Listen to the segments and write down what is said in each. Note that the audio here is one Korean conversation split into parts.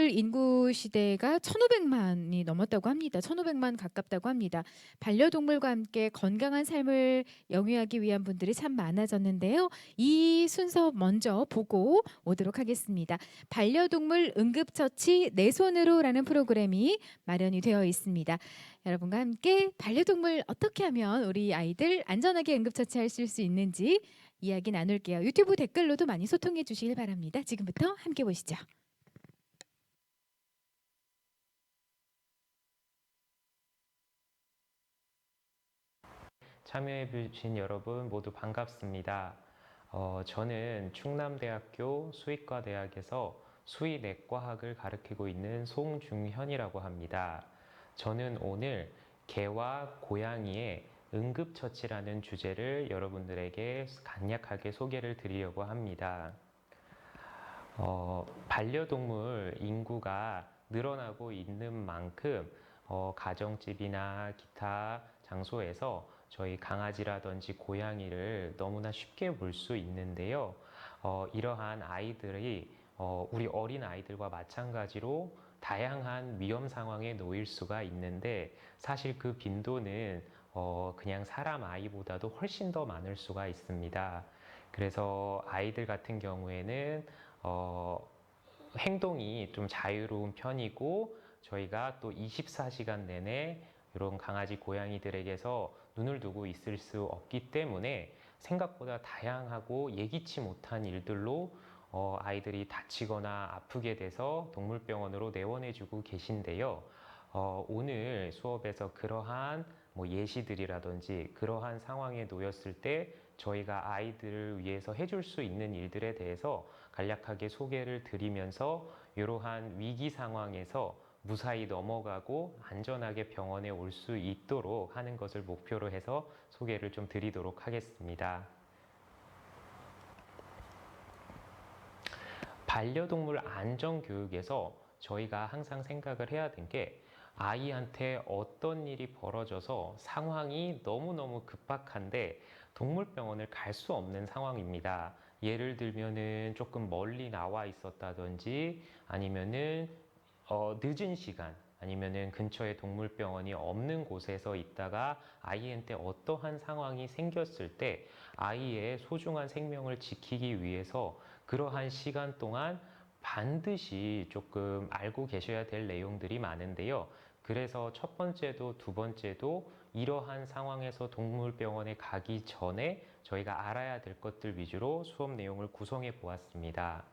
반려동물 인구 시대가 1,500만이 넘었다고 합니다. 1,500만 가깝다고 합니다. 반려동물과 함께 건강한 삶을 영위하기 위한 분들이 참 많아졌는데요. 이 순서 먼저 보고 오도록 하겠습니다. 반려동물 응급처치 내 손으로라는 프로그램이 마련이 되어 있습니다. 여러분과 함께 반려동물 어떻게 하면 우리 아이들 안전하게 응급처치할 수 있는지 이야기 나눌게요. 유튜브 댓글로도 많이 소통해 주시길 바랍니다. 지금부터 함께 보시죠. 참여해 주신 여러분 모두 반갑습니다. 저는 충남대학교 수의과대학에서 수의내과학을 가르치고 있는 송중현이라고 합니다. 저는 오늘 개와 고양이의 응급처치라는 주제를 여러분들에게 간략하게 소개를 드리려고 합니다. 반려동물 인구가 늘어나고 있는 만큼 가정집이나 기타 장소에서 저희 강아지라든지 고양이를 너무나 쉽게 볼 수 있는데요. 이러한 아이들이 우리 어린 아이들과 마찬가지로 다양한 위험 상황에 놓일 수가 있는데 사실 그 빈도는 그냥 사람 아이보다도 훨씬 더 많을 수가 있습니다. 그래서 아이들 같은 경우에는 행동이 좀 자유로운 편이고 저희가 또 24시간 내내 이런 강아지, 고양이들에게서 눈을 두고 있을 수 없기 때문에 생각보다 다양하고 예기치 못한 일들로 아이들이 다치거나 아프게 돼서 동물병원으로 내원해주고 계신데요. 오늘 수업에서 그러한 뭐 예시들이라든지 그러한 상황에 놓였을 때 저희가 아이들을 위해서 해줄 수 있는 일들에 대해서 간략하게 소개를 드리면서 이러한 위기 상황에서 무사히 넘어가고 안전하게 병원에 올 수 있도록 하는 것을 목표로 해서 소개를 좀 드리도록 하겠습니다. 반려동물 안전교육에서 저희가 항상 생각을 해야 된 게 아이한테 어떤 일이 벌어져서 상황이 너무너무 급박한데 동물병원을 갈 수 없는 상황입니다. 예를 들면은 조금 멀리 나와 있었다든지 아니면은 늦은 시간 아니면은 근처에 동물병원이 없는 곳에서 있다가 아이한테 어떠한 상황이 생겼을 때 아이의 소중한 생명을 지키기 위해서 그러한 시간 동안 반드시 조금 알고 계셔야 될 내용들이 많은데요. 그래서 첫 번째도 두 번째도 이러한 상황에서 동물병원에 가기 전에 저희가 알아야 될 것들 위주로 수업 내용을 구성해 보았습니다.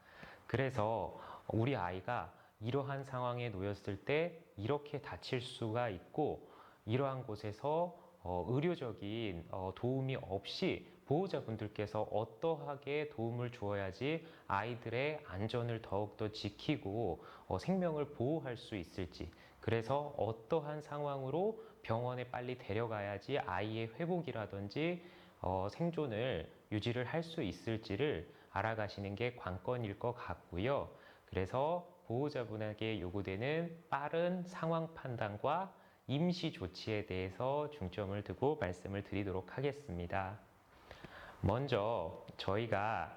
그래서 우리 아이가 이러한 상황에 놓였을 때 이렇게 다칠 수가 있고 이러한 곳에서 의료적인 도움이 없이 보호자분들께서 어떠하게 도움을 주어야지 아이들의 안전을 더욱더 지키고 생명을 보호할 수 있을지 그래서 어떠한 상황으로 병원에 빨리 데려가야지 아이의 회복이라든지 생존을 유지를 할 수 있을지를 알아가시는 게 관건일 것 같고요. 그래서 보호자분에게 요구되는 빠른 상황 판단과 임시 조치에 대해서 중점을 두고 말씀을 드리도록 하겠습니다. 먼저 저희가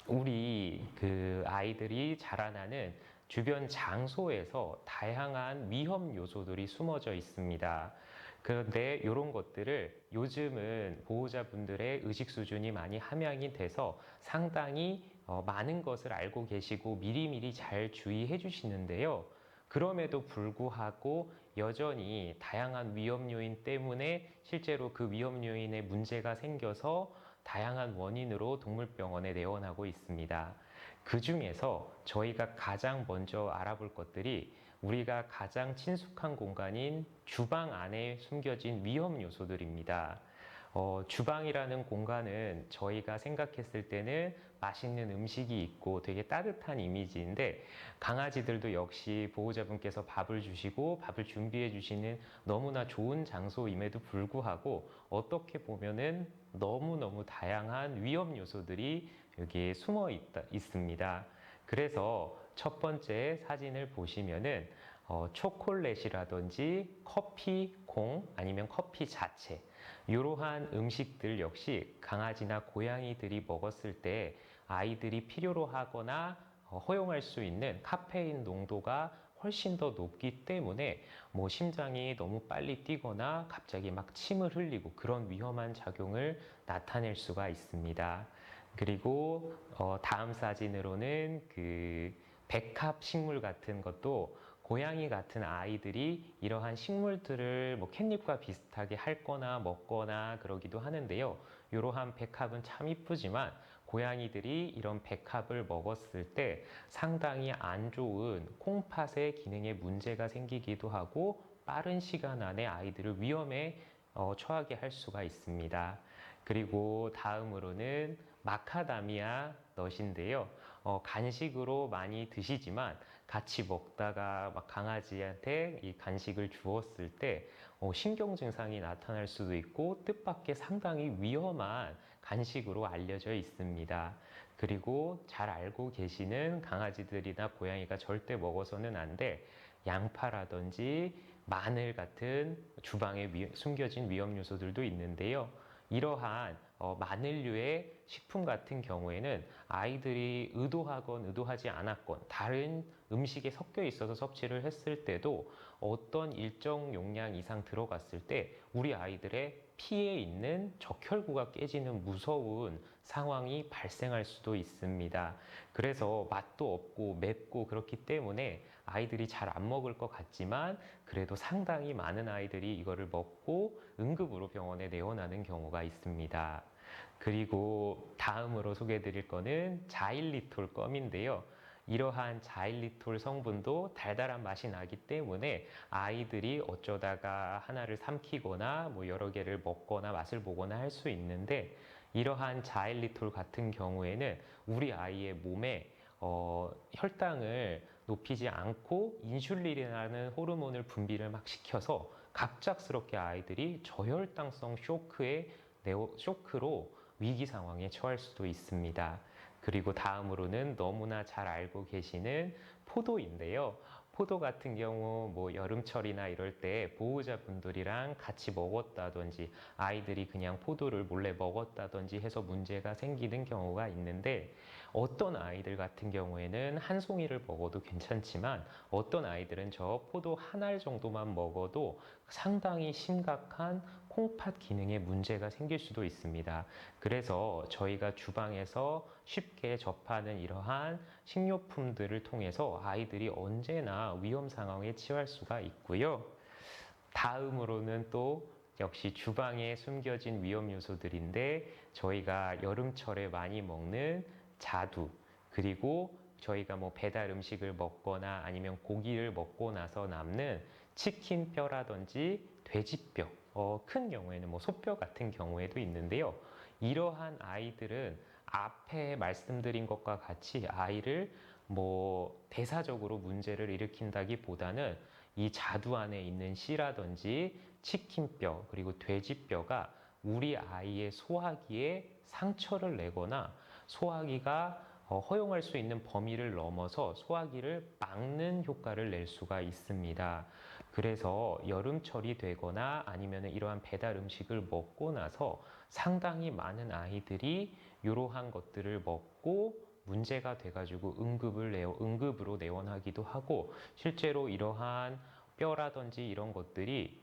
우리 그 아이들이 자라나는 주변 장소에서 다양한 위험 요소들이 숨어져 있습니다. 그런데 이런 것들을 요즘은 보호자분들의 의식 수준이 많이 함양이 돼서 상당히 많은 것을 알고 계시고 미리미리 잘 주의해 주시는데요. 그럼에도 불구하고 여전히 다양한 위험 요인 때문에 실제로 그 위험 요인에 문제가 생겨서 다양한 원인으로 동물병원에 내원하고 있습니다. 그 중에서 저희가 가장 먼저 알아볼 것들이 우리가 가장 친숙한 공간인 주방 안에 숨겨진 위험 요소들입니다. 주방이라는 공간은 저희가 생각했을 때는 맛있는 음식이 있고 되게 따뜻한 이미지인데 강아지들도 역시 보호자분께서 밥을 주시고 밥을 준비해 주시는 너무나 좋은 장소임에도 불구하고 어떻게 보면은 너무너무 다양한 위험 요소들이 여기에 있습니다. 그래서 첫 번째 사진을 보시면은 초콜릿이라든지 커피 공 아니면 커피 자체 이러한 음식들 역시 강아지나 고양이들이 먹었을 때 아이들이 필요로 하거나 허용할 수 있는 카페인 농도가 훨씬 더 높기 때문에 뭐 심장이 너무 빨리 뛰거나 갑자기 막 침을 흘리고 그런 위험한 작용을 나타낼 수가 있습니다. 그리고 다음 사진으로는 그 백합 식물 같은 것도 고양이 같은 아이들이 이러한 식물들을 뭐 캣닙과 비슷하게 핥거나 먹거나 그러기도 하는데요. 이러한 백합은 참 이쁘지만 고양이들이 이런 백합을 먹었을 때 상당히 안 좋은 콩팥의 기능에 문제가 생기기도 하고 빠른 시간 안에 아이들을 위험에 처하게 할 수가 있습니다. 그리고 다음으로는 마카다미아 넛인데요. 간식으로 많이 드시지만 같이 먹다가 막 강아지한테 이 간식을 주었을 때 신경 증상이 나타날 수도 있고 뜻밖의 상당히 위험한 간식으로 알려져 있습니다. 그리고 잘 알고 계시는 강아지들이나 고양이가 절대 먹어서는 안 돼 양파라든지 마늘 같은 주방에 숨겨진 위험 요소들도 있는데요. 이러한 마늘류의 식품 같은 경우에는 아이들이 의도하건 의도하지 않았건 다른 음식에 섞여 있어서 섭취를 했을 때도 어떤 일정 용량 이상 들어갔을 때 우리 아이들의 피에 있는 적혈구가 깨지는 무서운 상황이 발생할 수도 있습니다. 그래서 맛도 없고 맵고 그렇기 때문에 아이들이 잘 안 먹을 것 같지만 그래도 상당히 많은 아이들이 이거를 먹고 응급으로 병원에 내원하는 경우가 있습니다. 그리고 다음으로 소개해 드릴 거는 자일리톨 껌인데요. 이러한 자일리톨 성분도 달달한 맛이 나기 때문에 아이들이 어쩌다가 하나를 삼키거나 뭐 여러 개를 먹거나 맛을 보거나 할 수 있는데 이러한 자일리톨 같은 경우에는 우리 아이의 몸에 혈당을 높이지 않고 인슐린이라는 호르몬을 분비를 막 시켜서 갑작스럽게 아이들이 저혈당성 쇼크로 위기 상황에 처할 수도 있습니다. 그리고 다음으로는 너무나 잘 알고 계시는 포도인데요. 포도 같은 경우 뭐 여름철이나 이럴 때 보호자분들이랑 같이 먹었다든지 아이들이 그냥 포도를 몰래 먹었다든지 해서 문제가 생기는 경우가 있는데 어떤 아이들 같은 경우에는 한 송이를 먹어도 괜찮지만 어떤 아이들은 저 포도 한 알 정도만 먹어도 상당히 심각한 콩팥 기능에 문제가 생길 수도 있습니다. 그래서 저희가 주방에서 쉽게 접하는 이러한 식료품들을 통해서 아이들이 언제나 위험 상황에 처할 수가 있고요. 다음으로는 또 역시 주방에 숨겨진 위험 요소들인데 저희가 여름철에 많이 먹는 자두 그리고 저희가 뭐 배달 음식을 먹거나 아니면 고기를 먹고 나서 남는 치킨 뼈라든지 돼지뼈 큰 경우에는 뭐 소뼈 같은 경우에도 있는데요. 이러한 아이들은 앞에 말씀드린 것과 같이 아이를 뭐 대사적으로 문제를 일으킨다기보다는 이 자두 안에 있는 씨라든지 치킨뼈 그리고 돼지뼈가 우리 아이의 소화기에 상처를 내거나 소화기가 허용할 수 있는 범위를 넘어서 소화기를 막는 효과를 낼 수가 있습니다. 그래서 여름철이 되거나 아니면 이러한 배달 음식을 먹고 나서 상당히 많은 아이들이 이러한 것들을 먹고 문제가 돼가지고 응급으로 내원하기도 하고 실제로 이러한 뼈라든지 이런 것들이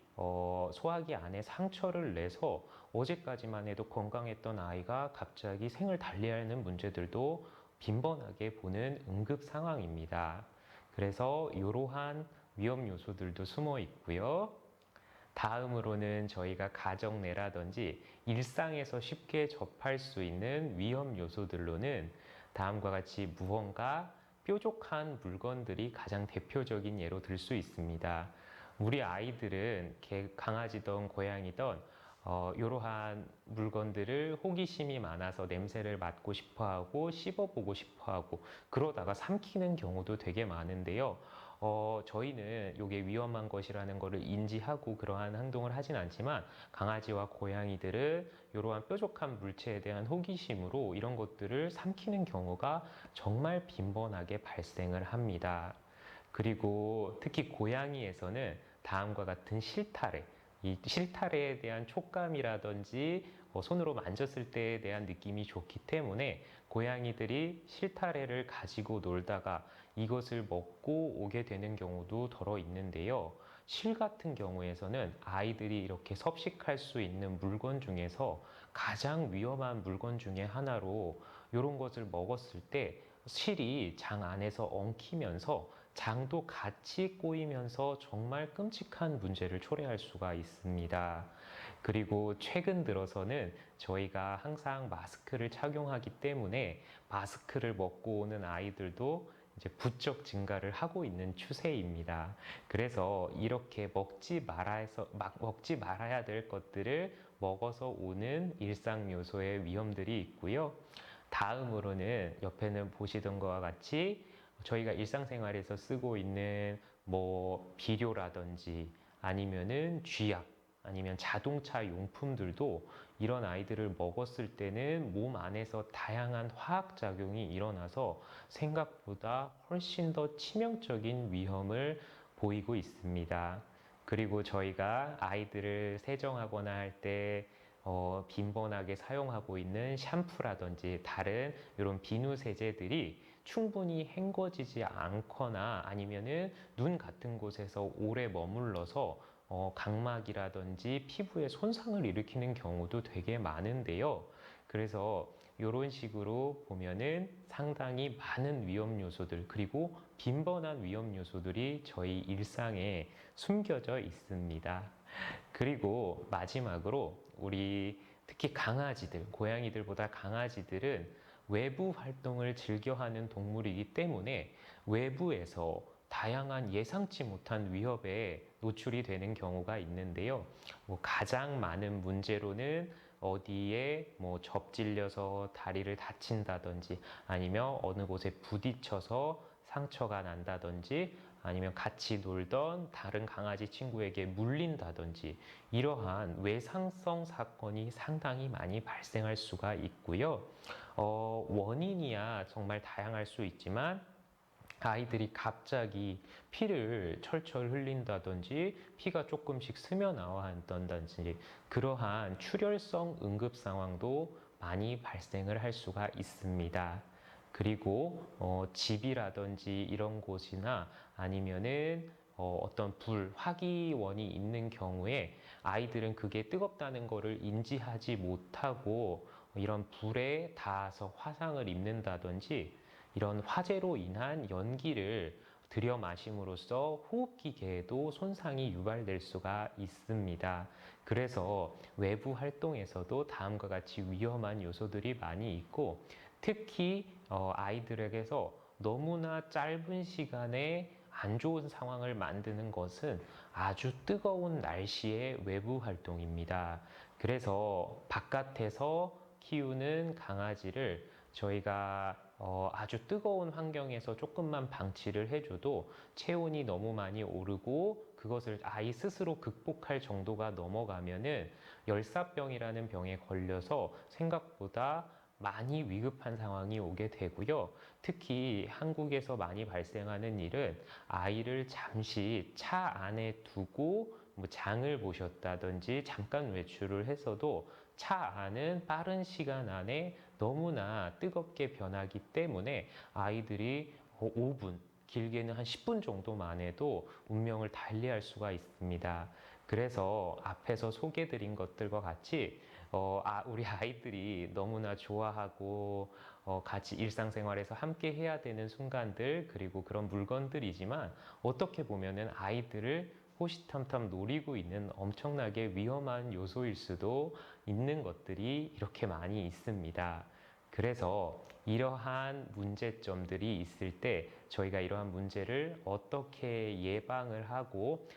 소화기 안에 상처를 내서 어제까지만 해도 건강했던 아이가 갑자기 생을 달리하는 문제들도 빈번하게 보는 응급 상황입니다. 그래서 이러한 위험 요소들도 숨어 있고요. 다음으로는 저희가 가정 내라든지 일상에서 쉽게 접할 수 있는 위험 요소들로는 다음과 같이 무언가 뾰족한 물건들이 가장 대표적인 예로 들 수 있습니다. 우리 아이들은 강아지든 고양이든 이러한 물건들을 호기심이 많아서 냄새를 맡고 싶어하고 씹어보고 싶어하고 그러다가 삼키는 경우도 되게 많은데요. 저희는 이게 위험한 것이라는 것을 인지하고 그러한 행동을 하진 않지만 강아지와 고양이들은 이러한 뾰족한 물체에 대한 호기심으로 이런 것들을 삼키는 경우가 정말 빈번하게 발생을 합니다. 그리고 특히 고양이에서는 다음과 같은 실타래, 이 실타래에 대한 촉감이라든지 손으로 만졌을 때에 대한 느낌이 좋기 때문에 고양이들이 실타래를 가지고 놀다가 이것을 먹고 오게 되는 경우도 더러 있는데요. 실 같은 경우에서는 아이들이 이렇게 섭식할 수 있는 물건 중에서 가장 위험한 물건 중에 하나로 이런 것을 먹었을 때 실이 장 안에서 엉키면서 장도 같이 꼬이면서 정말 끔찍한 문제를 초래할 수가 있습니다. 그리고 최근 들어서는 저희가 항상 마스크를 착용하기 때문에 마스크를 먹고 오는 아이들도 이제 부쩍 증가를 하고 있는 추세입니다. 그래서 이렇게 먹지 말아야 될 것들을 먹어서 오는 일상 요소의 위험들이 있고요. 다음으로는 옆에는 보시던 것과 같이 저희가 일상생활에서 쓰고 있는 뭐 비료라든지 아니면은 쥐약 아니면 자동차 용품들도 이런 아이들을 먹었을 때는 몸 안에서 다양한 화학작용이 일어나서 생각보다 훨씬 더 치명적인 위험을 보이고 있습니다. 그리고 저희가 아이들을 세정하거나 할때 빈번하게 사용하고 있는 샴푸라든지 다른 이런 비누 세제들이 충분히 헹궈지지 않거나 아니면은 눈 같은 곳에서 오래 머물러서 각막이라든지 피부에 손상을 일으키는 경우도 되게 많은데요. 그래서 이런 식으로 보면은 상당히 많은 위험 요소들 그리고 빈번한 위험 요소들이 저희 일상에 숨겨져 있습니다. 그리고 마지막으로 우리 특히 강아지들, 고양이들보다 강아지들은 외부 활동을 즐겨하는 동물이기 때문에 외부에서 다양한 예상치 못한 위협에 노출이 되는 경우가 있는데요. 뭐 가장 많은 문제로는 어디에 뭐 접질려서 다리를 다친다든지 아니면 어느 곳에 부딪혀서 상처가 난다든지 아니면 같이 놀던 다른 강아지 친구에게 물린다든지 이러한 외상성 사건이 상당히 많이 발생할 수가 있고요. 원인이야 정말 다양할 수 있지만 아이들이 갑자기 피를 철철 흘린다든지 피가 조금씩 스며 나와 한다든지 그러한 출혈성 응급 상황도 많이 발생을 할 수가 있습니다. 그리고 집이라든지 이런 곳이나 아니면은 어떤 화기원이 있는 경우에 아이들은 그게 뜨겁다는 것을 인지하지 못하고 이런 불에 닿아서 화상을 입는다든지 이런 화재로 인한 연기를 들여 마심으로써 호흡기계에도 손상이 유발될 수가 있습니다. 그래서 외부 활동에서도 다음과 같이 위험한 요소들이 많이 있고 특히 아이들에게서 너무나 짧은 시간에 안 좋은 상황을 만드는 것은 아주 뜨거운 날씨의 외부 활동입니다. 그래서 바깥에서 키우는 강아지를 저희가 아주 뜨거운 환경에서 조금만 방치를 해줘도 체온이 너무 많이 오르고 그것을 아이 스스로 극복할 정도가 넘어가면은 열사병이라는 병에 걸려서 생각보다 많이 위급한 상황이 오게 되고요. 특히 한국에서 많이 발생하는 일은 아이를 잠시 차 안에 두고 뭐 장을 보셨다든지 잠깐 외출을 했어도 차 안은 빠른 시간 안에 너무나 뜨겁게 변하기 때문에 아이들이 5분, 길게는 한 10분 정도만 해도 운명을 달리할 수가 있습니다. 그래서 앞에서 소개드린 것들과 같이 우리 아이들이 너무나 좋아하고 같이 일상생활에서 함께 해야 되는 순간들 그리고 그런 물건들이지만 어떻게 보면은 아이들을 호시탐탐 노리고 있는 엄청나게 위험한 요소일 수도 있는 것들이 이렇게 많이 있습니다. 그래서 이러한 문제점들이 있을 때 저희가 이러한 문제를 어떻게 예방을 하고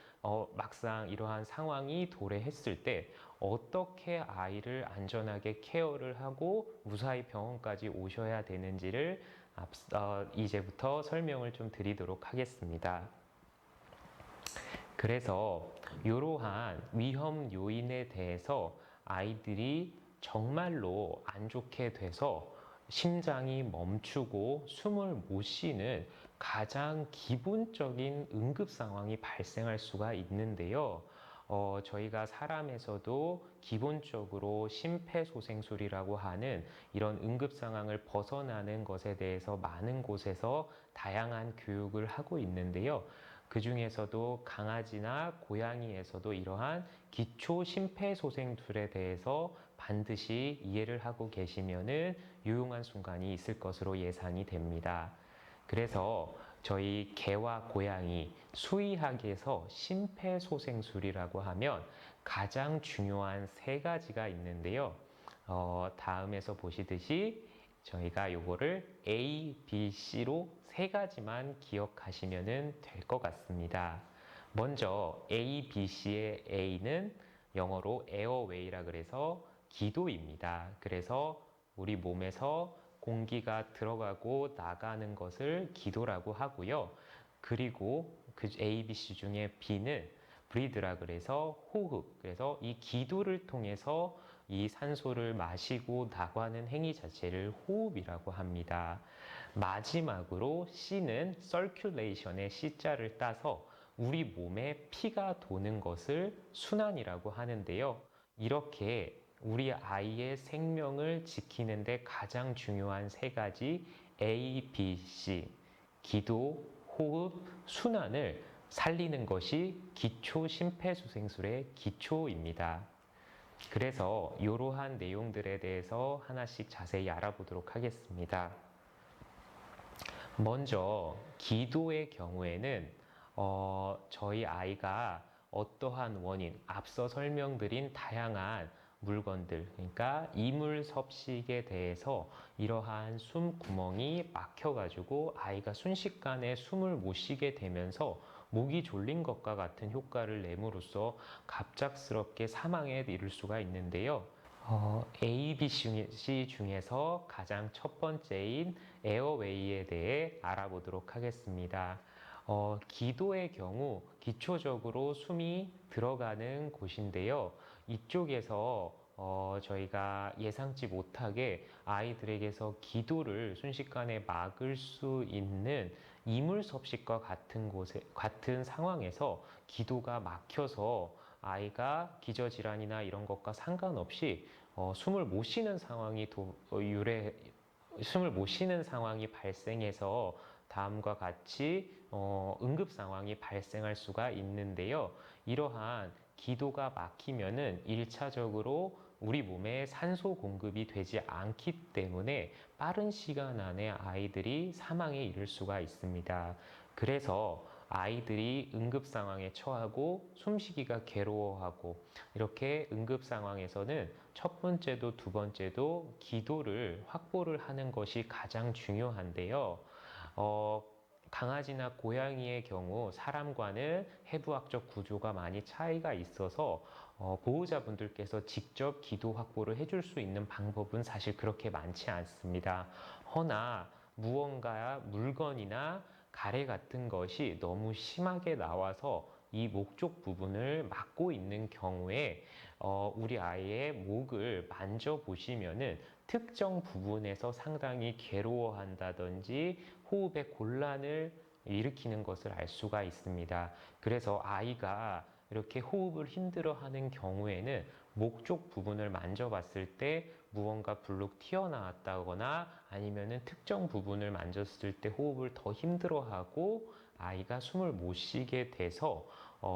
막상 이러한 상황이 도래했을 때 어떻게 아이를 안전하게 케어를 하고 무사히 병원까지 오셔야 되는지를 이제부터 설명을 좀 드리도록 하겠습니다. 그래서 이러한 위험 요인에 대해서 아이들이 정말로 안 좋게 돼서 심장이 멈추고 숨을 못 쉬는 가장 기본적인 응급 상황이 발생할 수가 있는데요. 저희가 사람에서도 기본적으로 심폐소생술이라고 하는 이런 응급 상황을 벗어나는 것에 대해서 많은 곳에서 다양한 교육을 하고 있는데요. 그 중에서도 강아지나 고양이에서도 이러한 기초 심폐소생술에 대해서 반드시 이해를 하고 계시면은 유용한 순간이 있을 것으로 예상이 됩니다. 그래서 저희 개와 고양이 수의학에서 심폐소생술이라고 하면 가장 중요한 세 가지가 있는데요. 다음에서 보시듯이 저희가 요거를 A, B, C로 세 가지만 기억하시면 될 것 같습니다. 먼저 A, B, C의 A는 영어로 에어웨이라 그래서 기도입니다. 그래서 우리 몸에서 공기가 들어가고 나가는 것을 기도라고 하고요. 그리고 그 A, B, C 중에 B는 브리드라 그래서 호흡. 그래서 이 기도를 통해서 이 산소를 마시고 나가는 행위 자체를 호흡이라고 합니다. 마지막으로 C는 circulation의 C자를 따서 우리 몸에 피가 도는 것을 순환이라고 하는데요. 이렇게 우리 아이의 생명을 지키는데 가장 중요한 세 가지 A, B, C, 기도, 호흡, 순환을 살리는 것이 기초 심폐소생술의 기초입니다. 그래서 이러한 내용들에 대해서 하나씩 자세히 알아보도록 하겠습니다. 먼저 기도의 경우에는 저희 아이가 어떠한 원인, 앞서 설명드린 다양한 물건들, 그러니까 이물섭식에 대해서 이러한 숨 구멍이 막혀가지고 아이가 순식간에 숨을 못 쉬게 되면서 목이 졸린 것과 같은 효과를 내므로써 갑작스럽게 사망에 이를 수가 있는데요. A, B, C 중에서 가장 첫 번째인 에어웨이에 대해 알아보도록 하겠습니다. 기도의 경우 기초적으로 숨이 들어가는 곳인데요. 이쪽에서 저희가 예상치 못하게 아이들에게서 기도를 순식간에 막을 수 있는 이물섭식과 같은 상황에서 기도가 막혀서 아이가 기저질환이나 이런 것과 상관없이 숨을 못 쉬는 숨을 못 쉬는 상황이 발생해서 다음과 같이 응급 상황이 발생할 수가 있는데요. 이러한 기도가 막히면은 1차적으로 우리 몸에 산소 공급이 되지 않기 때문에 빠른 시간 안에 아이들이 사망에 이를 수가 있습니다. 그래서 아이들이 응급 상황에 처하고 숨쉬기가 괴로워하고 이렇게 응급 상황에서는 첫 번째도 두 번째도 기도를 확보를 하는 것이 가장 중요한데요. 강아지나 고양이의 경우 사람과는 해부학적 구조가 많이 차이가 있어서 보호자분들께서 직접 기도 확보를 해줄 수 있는 방법은 사실 그렇게 많지 않습니다. 허나 무언가 물건이나 가래 같은 것이 너무 심하게 나와서 이 목 쪽 부분을 막고 있는 경우에 우리 아이의 목을 만져보시면은 특정 부분에서 상당히 괴로워한다든지 호흡에 곤란을 일으키는 것을 알 수가 있습니다. 그래서 아이가 이렇게 호흡을 힘들어하는 경우에는 목 쪽 부분을 만져봤을 때 무언가 불룩 튀어나왔다거나 아니면은 특정 부분을 만졌을 때 호흡을 더 힘들어하고 아이가 숨을 못 쉬게 돼서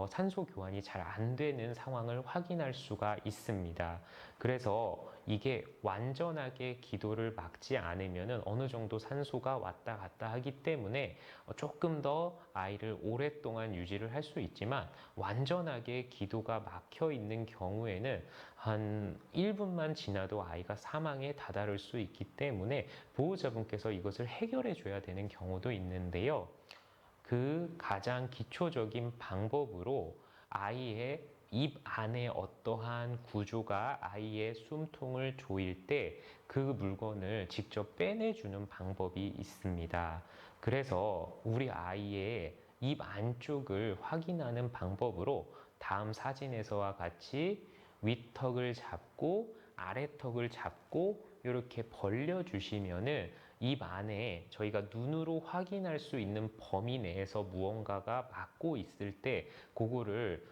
산소 교환이 잘 안 되는 상황을 확인할 수가 있습니다. 그래서 이게 완전하게 기도를 막지 않으면 어느 정도 산소가 왔다 갔다 하기 때문에 조금 더 아이를 오랫동안 유지를 할 수 있지만 완전하게 기도가 막혀 있는 경우에는 한 1분만 지나도 아이가 사망에 다다를 수 있기 때문에 보호자분께서 이것을 해결해 줘야 되는 경우도 있는데요. 그 가장 기초적인 방법으로 아이의 입 안에 어떠한 구조가 아이의 숨통을 조일 때 그 물건을 직접 빼내주는 방법이 있습니다. 그래서 우리 아이의 입 안쪽을 확인하는 방법으로 다음 사진에서와 같이 윗턱을 잡고 아래턱을 잡고 이렇게 벌려 주시면은 입 안에 저희가 눈으로 확인할 수 있는 범위 내에서 무언가가 막고 있을 때 그거를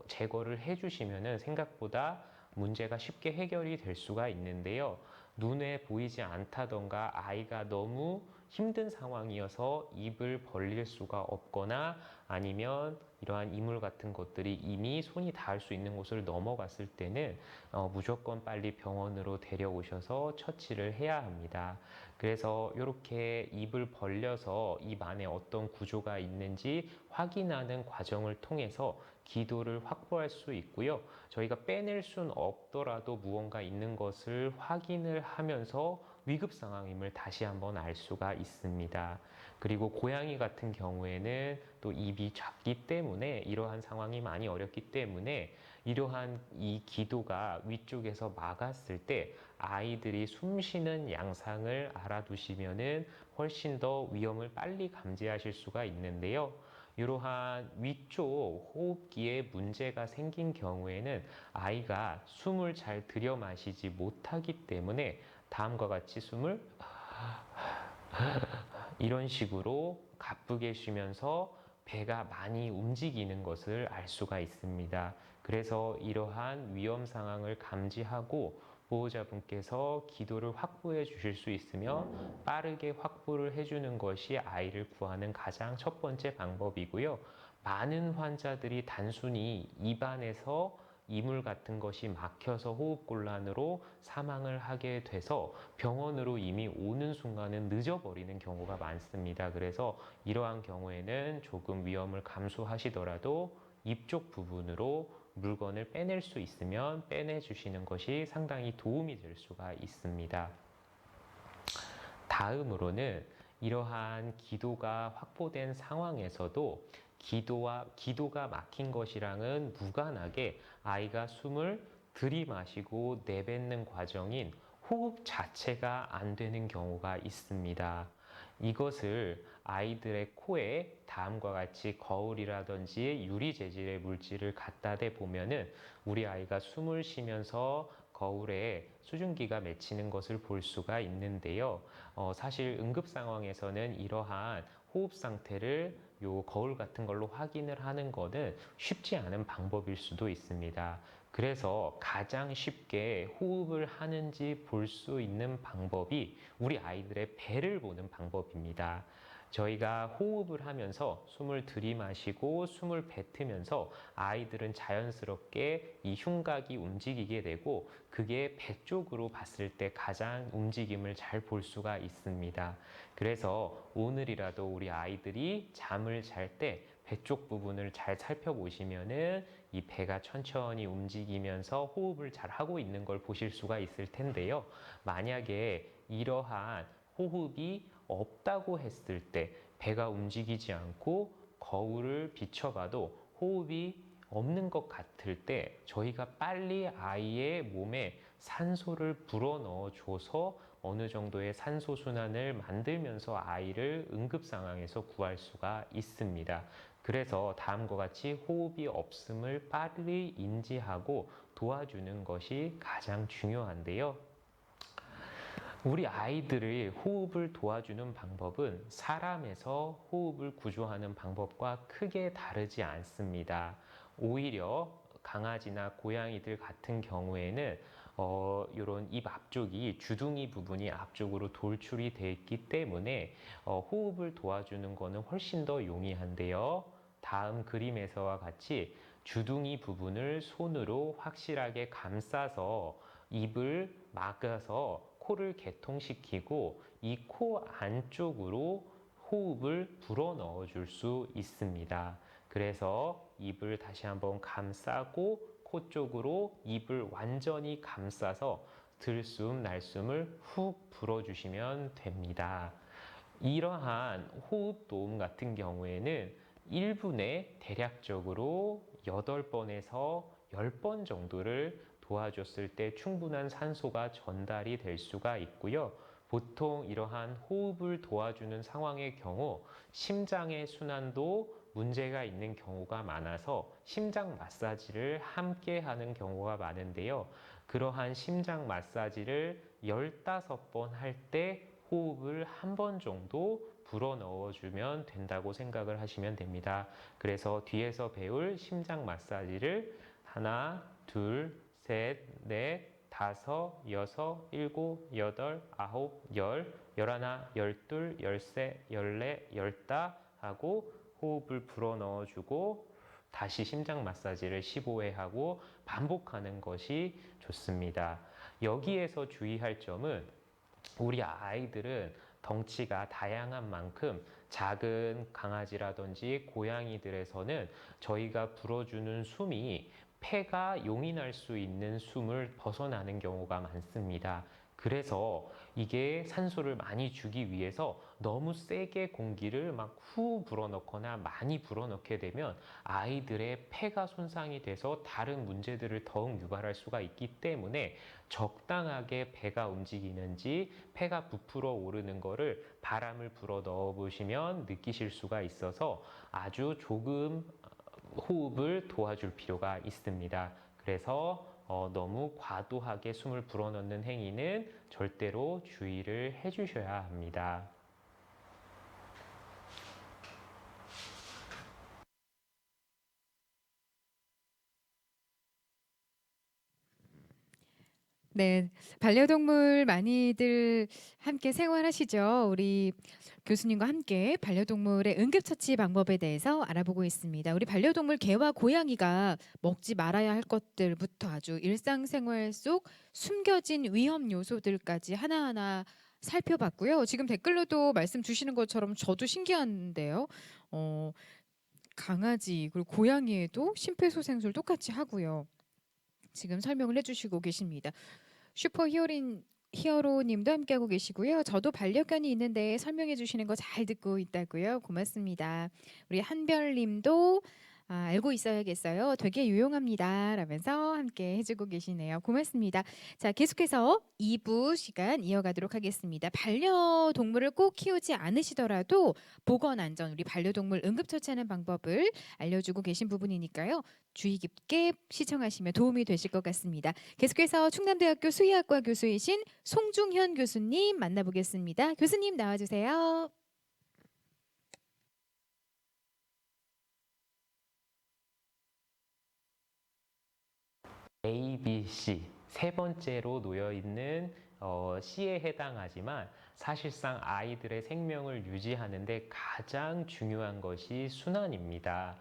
제거를 해주시면은 생각보다 문제가 쉽게 해결이 될 수가 있는데요. 눈에 보이지 않다던가 아이가 너무 힘든 상황이어서 입을 벌릴 수가 없거나 아니면 이러한 이물 같은 것들이 이미 손이 닿을 수 있는 곳을 넘어갔을 때는 무조건 빨리 병원으로 데려오셔서 처치를 해야 합니다. 그래서 이렇게 입을 벌려서 입 안에 어떤 구조가 있는지 확인하는 과정을 통해서 기도를 확보할 수 있고요. 저희가 빼낼 순 없더라도 무언가 있는 것을 확인을 하면서 위급 상황임을 다시 한번 알 수가 있습니다. 그리고 고양이 같은 경우에는 또 입이 작기 때문에 이러한 상황이 많이 어렵기 때문에 이러한 이 기도가 위쪽에서 막았을 때 아이들이 숨 쉬는 양상을 알아두시면은 훨씬 더 위험을 빨리 감지하실 수가 있는데요. 이러한 위쪽 호흡기에 문제가 생긴 경우에는 아이가 숨을 잘 들여 마시지 못하기 때문에 다음과 같이 숨을 이런 식으로 가쁘게 쉬면서 배가 많이 움직이는 것을 알 수가 있습니다. 그래서 이러한 위험 상황을 감지하고 보호자분께서 기도를 확보해 주실 수 있으며 빠르게 확보를 해주는 것이 아이를 구하는 가장 첫 번째 방법이고요. 많은 환자들이 단순히 입안에서 이물 같은 것이 막혀서 호흡곤란으로 사망을 하게 돼서 병원으로 이미 오는 순간은 늦어버리는 경우가 많습니다. 그래서 이러한 경우에는 조금 위험을 감수하시더라도 입쪽 부분으로 물건을 빼낼 수 있으면 빼내주시는 것이 상당히 도움이 될 수가 있습니다. 다음으로는 이러한 기도가 확보된 상황에서도 기도가 막힌 것이랑은 무관하게 아이가 숨을 들이마시고 내뱉는 과정인 호흡 자체가 안 되는 경우가 있습니다. 이것을 아이들의 코에 다음과 같이 거울이라든지 유리 재질의 물질을 갖다 대 보면은 우리 아이가 숨을 쉬면서 거울에 수증기가 맺히는 것을 볼 수가 있는데요. 사실 응급 상황에서는 이러한 호흡 상태를 요 거울 같은 걸로 확인을 하는 것은 쉽지 않은 방법일 수도 있습니다. 그래서 가장 쉽게 호흡을 하는지 볼 수 있는 방법이 우리 아이들의 배를 보는 방법입니다. 저희가 호흡을 하면서 숨을 들이마시고 숨을 뱉으면서 아이들은 자연스럽게 이 흉곽이 움직이게 되고 그게 배 쪽으로 봤을 때 가장 움직임을 잘 볼 수가 있습니다. 그래서 오늘이라도 우리 아이들이 잠을 잘 때 배 쪽 부분을 잘 살펴보시면은 이 배가 천천히 움직이면서 호흡을 잘 하고 있는 걸 보실 수가 있을 텐데요. 만약에 이러한 호흡이 없다고 했을 때 배가 움직이지 않고 거울을 비춰봐도 호흡이 없는 것 같을 때 저희가 빨리 아이의 몸에 산소를 불어넣어 줘서 어느 정도의 산소 순환을 만들면서 아이를 응급 상황에서 구할 수가 있습니다. 그래서 다음과 같이 호흡이 없음을 빨리 인지하고 도와주는 것이 가장 중요한데요. 우리 아이들의 호흡을 도와주는 방법은 사람에서 호흡을 구조하는 방법과 크게 다르지 않습니다. 오히려 강아지나 고양이들 같은 경우에는 이런 입 앞쪽이 주둥이 부분이 앞쪽으로 돌출이 되어 있기 때문에 호흡을 도와주는 것은 훨씬 더 용이한데요. 다음 그림에서와 같이 주둥이 부분을 손으로 확실하게 감싸서 입을 막아서 코를 개통시키고 이 코 안쪽으로 호흡을 불어 넣어 줄 수 있습니다. 그래서 입을 다시 한번 감싸고 코 쪽으로 입을 완전히 감싸서 들숨 날숨을 훅 불어주시면 됩니다. 이러한 호흡 도움 같은 경우에는 1분에 대략적으로 8번에서 10번 정도를 도와줬을 때 충분한 산소가 전달이 될 수가 있고요. 보통 이러한 호흡을 도와주는 상황의 경우 심장의 순환도 문제가 있는 경우가 많아서 심장 마사지를 함께 하는 경우가 많은데요. 그러한 심장 마사지를 15번 할 때 호흡을 한 번 정도 불어 넣어주면 된다고 생각을 하시면 됩니다. 그래서 뒤에서 배울 심장 마사지를 하나, 둘, 셋, 넷, 다섯, 여섯, 일곱, 여덟, 아홉, 열, 열하나, 열둘, 열셋, 열넷, 열다 하고 호흡을 불어 넣어주고 다시 심장 마사지를 15회 하고 반복하는 것이 좋습니다. 여기에서 주의할 점은 우리 아이들은 덩치가 다양한 만큼 작은 강아지라든지 고양이들에서는 저희가 불어주는 숨이 폐가 용인할 수 있는 숨을 벗어나는 경우가 많습니다. 그래서 이게 산소를 많이 주기 위해서 너무 세게 공기를 막 후 불어넣거나 많이 불어넣게 되면 아이들의 폐가 손상이 돼서 다른 문제들을 더욱 유발할 수가 있기 때문에 적당하게 배가 움직이는지 폐가 부풀어 오르는 거를 바람을 불어 넣어 보시면 느끼실 수가 있어서 아주 조금 호흡을 도와줄 필요가 있습니다. 그래서 너무 과도하게 숨을 불어넣는 행위는 절대로 주의를 해주셔야 합니다. 네, 반려동물 많이들 함께 생활하시죠? 우리 교수님과 함께 반려동물의 응급처치 방법에 대해서 알아보고 있습니다. 우리 반려동물 개와 고양이가 먹지 말아야 할 것들부터 아주 일상생활 속 숨겨진 위험 요소들까지 하나하나 살펴봤고요. 지금 댓글로도 말씀 주시는 것처럼 저도 신기한데요. 어, 강아지 그리고 고양이에도 심폐소생술 똑같이 하고요. 지금 설명을 해주시고 계십니다. 슈퍼 히어로님도 함께하고 계시고요. 저도 반려견이 있는데 설명해 주시는 거 잘 듣고 있다고요. 고맙습니다. 우리 한별님도 알고 있어야겠어요. 되게 유용합니다. 라면서 함께 해주고 계시네요. 고맙습니다. 자, 계속해서 2부 시간 이어가도록 하겠습니다. 반려동물을 꼭 키우지 않으시더라도 보건안전, 우리 반려동물 응급처치하는 방법을 알려주고 계신 부분이니까요. 주의 깊게 시청하시면 도움이 되실 것 같습니다. 계속해서 충남대학교 수의학과 교수이신 송중현 교수님 만나보겠습니다. 교수님 나와주세요. A, B, C 세 번째로 놓여 있는 C에 해당하지만 사실상 아이들의 생명을 유지하는데 가장 중요한 것이 순환입니다.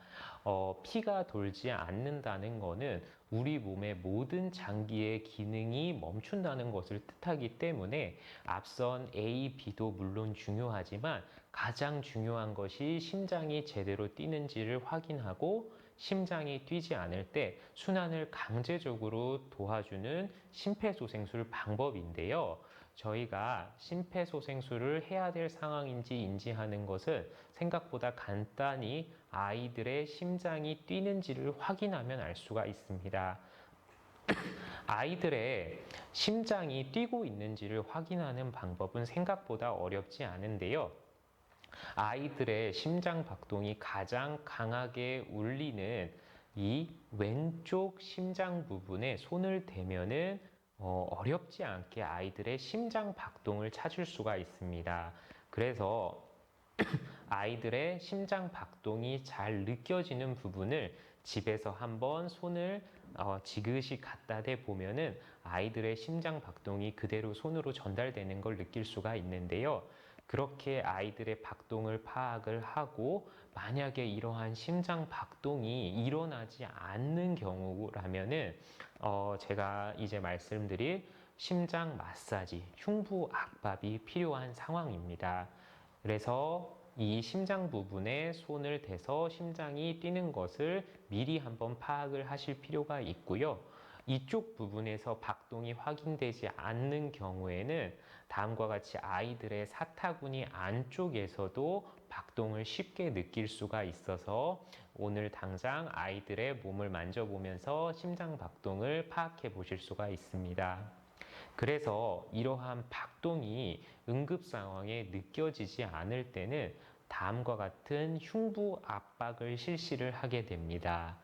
피가 돌지 않는다는 것은 우리 몸의 모든 장기의 기능이 멈춘다는 것을 뜻하기 때문에 앞선 A, B도 물론 중요하지만 가장 중요한 것이 심장이 제대로 뛰는지를 확인하고 심장이 뛰지 않을 때 순환을 강제적으로 도와주는 심폐소생술 방법인데요. 저희가 심폐소생술을 해야 될 상황인지 인지하는 것은 생각보다 간단히 아이들의 심장이 뛰는지를 확인하면 알 수가 있습니다. 아이들의 심장이 뛰고 있는지를 확인하는 방법은 생각보다 어렵지 않은데요. 아이들의 심장 박동이 가장 강하게 울리는 이 왼쪽 심장 부분에 손을 대면은 어렵지 않게 아이들의 심장 박동을 찾을 수가 있습니다. 그래서 아이들의 심장 박동이 잘 느껴지는 부분을 집에서 한번 손을 지그시 갖다 대 보면은 아이들의 심장 박동이 그대로 손으로 전달되는 걸 느낄 수가 있는데요. 그렇게 아이들의 박동을 파악을 하고 만약에 이러한 심장 박동이 일어나지 않는 경우라면은 제가 이제 말씀드릴 심장 마사지, 흉부 압박이 필요한 상황입니다. 그래서 이 심장 부분에 손을 대서 심장이 뛰는 것을 미리 한번 파악을 하실 필요가 있고요. 이쪽 부분에서 박동이 확인되지 않는 경우에는 다음과 같이 아이들의 사타구니 안쪽에서도 박동을 쉽게 느낄 수가 있어서 오늘 당장 아이들의 몸을 만져보면서 심장 박동을 파악해 보실 수가 있습니다. 그래서 이러한 박동이 응급 상황에 느껴지지 않을 때는 다음과 같은 흉부 압박을 실시를 하게 됩니다.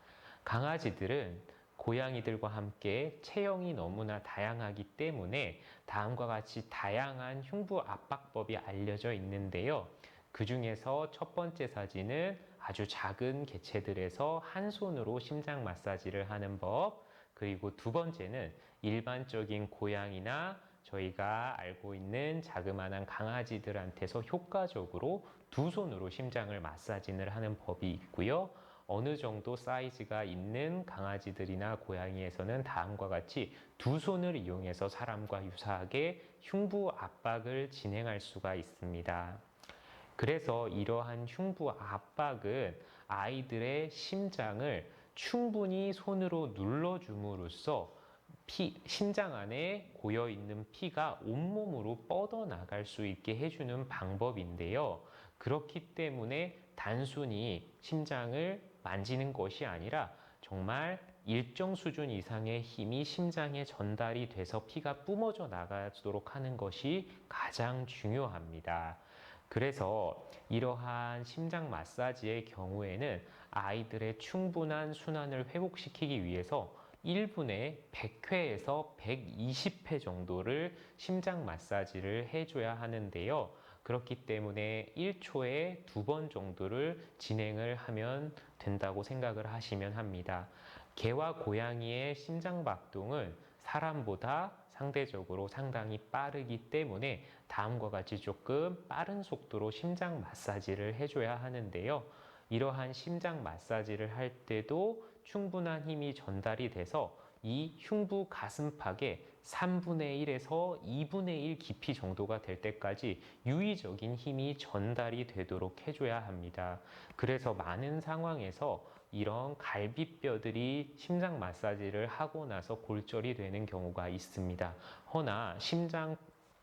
강아지들은 고양이들과 함께 체형이 너무나 다양하기 때문에 다음과 같이 다양한 흉부 압박법이 알려져 있는데요. 그 중에서 첫 번째 사진은 아주 작은 개체들에서 한 손으로 심장 마사지를 하는 법, 그리고 두 번째는 일반적인 고양이나 저희가 알고 있는 자그마한 강아지들한테서 효과적으로 두 손으로 심장을 마사지를 하는 법이 있고요. 어느 정도 사이즈가 있는 강아지들이나 고양이에서는 다음과 같이 두 손을 이용해서 사람과 유사하게 흉부 압박을 진행할 수가 있습니다. 그래서 이러한 흉부 압박은 아이들의 심장을 충분히 손으로 눌러줌으로써 심장 안에 고여 있는 피가 온몸으로 뻗어나갈 수 있게 해주는 방법인데요. 그렇기 때문에 단순히 심장을 만지는 것이 아니라 정말 일정 수준 이상의 힘이 심장에 전달이 돼서 피가 뿜어져 나가도록 하는 것이 가장 중요합니다. 그래서 이러한 심장 마사지의 경우에는 아이들의 충분한 순환을 회복시키기 위해서 1분에 100회에서 120회 정도를 심장 마사지를 해줘야 하는데요. 그렇기 때문에 1초에 2번 정도를 진행을 하면 된다고 생각을 하시면 합니다. 개와 고양이의 심장 박동은 사람보다 상대적으로 상당히 빠르기 때문에 다음과 같이 조금 빠른 속도로 심장 마사지를 해줘야 하는데요. 이러한 심장 마사지를 할 때도 충분한 힘이 전달이 돼서 이 흉부 가슴팍에 3분의 1에서 2분의 1 깊이 정도가 될 때까지 유의적인 힘이 전달이 되도록 해줘야 합니다. 그래서 많은 상황에서 이런 갈비뼈들이 심장 마사지를 하고 나서 골절이 되는 경우가 있습니다. 허나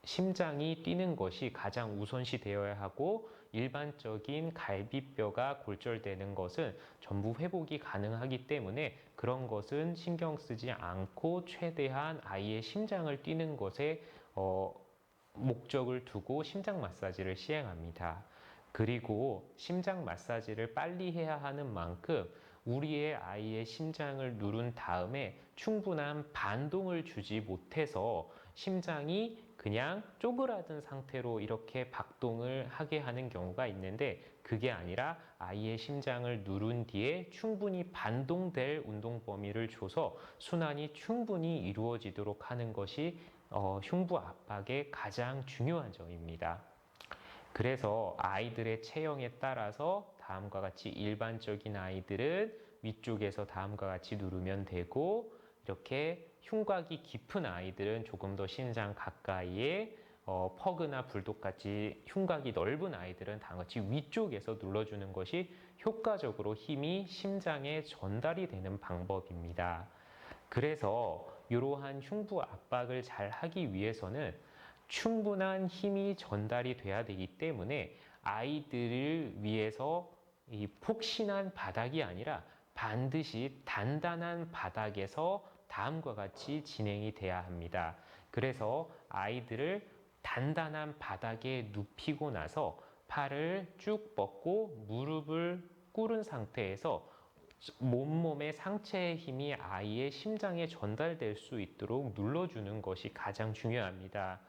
심장이 뛰는 것이 가장 우선시 되어야 하고 일반적인 갈비뼈가 골절되는 것은 전부 회복이 가능하기 때문에 그런 것은 신경 쓰지 않고 최대한 아이의 심장을 뛰는 것에 목적을 두고 심장 마사지를 시행합니다. 그리고 심장 마사지를 빨리 해야 하는 만큼 우리의 아이의 심장을 누른 다음에 충분한 반동을 주지 못해서 심장이 그냥 쪼그라든 상태로 이렇게 박동을 하게 하는 경우가 있는데 그게 아니라 아이의 심장을 누른 뒤에 충분히 반동될 운동 범위를 줘서 순환이 충분히 이루어지도록 하는 것이 흉부 압박의 가장 중요한 점입니다. 그래서 아이들의 체형에 따라서 다음과 같이 일반적인 아이들은 위쪽에서 다음과 같이 누르면 되고 이렇게 흉곽이 깊은 아이들은 조금 더 심장 가까이에 퍼그나 불독같이 흉곽이 넓은 아이들은 다같이 위쪽에서 눌러주는 것이 효과적으로 힘이 심장에 전달이 되는 방법입니다. 그래서 이러한 흉부 압박을 잘 하기 위해서는 충분한 힘이 전달이 돼야 되기 때문에 아이들을 위해서 이 폭신한 바닥이 아니라 반드시 단단한 바닥에서 다음과 같이 진행이 돼야 합니다. 그래서 아이들을 단단한 바닥에 눕히고 나서 팔을 쭉 뻗고 무릎을 꿇은 상태에서 몸의 상체의 힘이 아이의 심장에 전달될 수 있도록 눌러주는 것이 가장 중요합니다.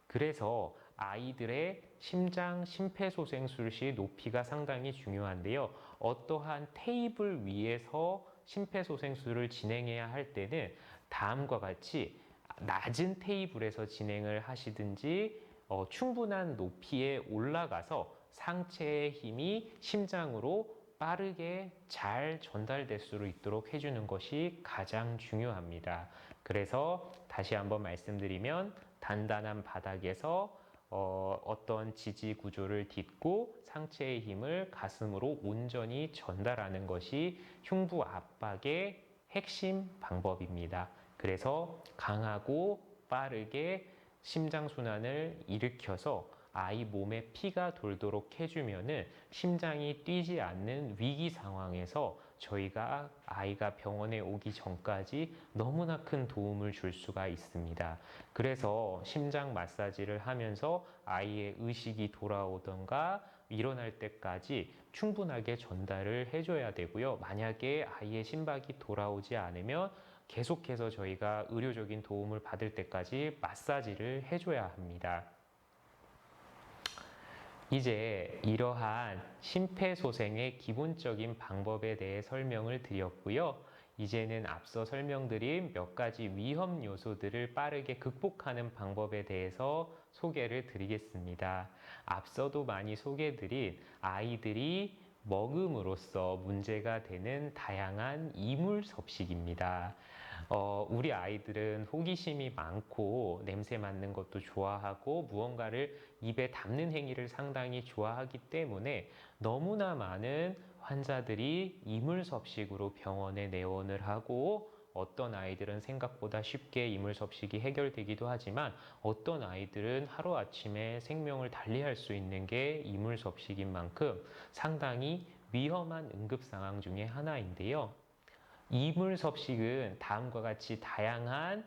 그래서 아이들의 심장 심폐소생술 시 높이가 상당히 중요한데요. 어떠한 테이블 위에서 심폐소생술을 진행해야 할 때는 다음과 같이 낮은 테이블에서 진행을 하시든지 충분한 높이에 올라가서 상체의 힘이 심장으로 빠르게 잘 전달될 수 있도록 해주는 것이 가장 중요합니다. 그래서 다시 한번 말씀드리면 단단한 바닥에서 어떤 지지 구조를 딛고 상체의 힘을 가슴으로 온전히 전달하는 것이 흉부 압박의 핵심 방법입니다. 그래서 강하고 빠르게 심장순환을 일으켜서 아이 몸에 피가 돌도록 해주면은 심장이 뛰지 않는 위기 상황에서 저희가 아이가 병원에 오기 전까지 너무나 큰 도움을 줄 수가 있습니다. 그래서 심장 마사지를 하면서 아이의 의식이 돌아오던가 일어날 때까지 충분하게 전달을 해줘야 되고요. 만약에 아이의 심박이 돌아오지 않으면 계속해서 저희가 의료적인 도움을 받을 때까지 마사지를 해줘야 합니다. 이제 이러한 심폐소생의 기본적인 방법에 대해 설명을 드렸고요. 이제는 앞서 설명드린 몇 가지 위험 요소들을 빠르게 극복하는 방법에 대해서 소개를 드리겠습니다. 앞서도 많이 소개드린 아이들이 먹음으로써 문제가 되는 다양한 이물 섭식입니다. 우리 아이들은 호기심이 많고 냄새 맡는 것도 좋아하고 무언가를 입에 담는 행위를 상당히 좋아하기 때문에 너무나 많은 환자들이 이물섭식으로 병원에 내원을 하고 어떤 아이들은 생각보다 쉽게 이물섭식이 해결되기도 하지만 어떤 아이들은 하루아침에 생명을 달리할 수 있는 게 이물섭식인 만큼 상당히 위험한 응급 상황 중에 하나인데요. 이물섭식은 다음과 같이 다양한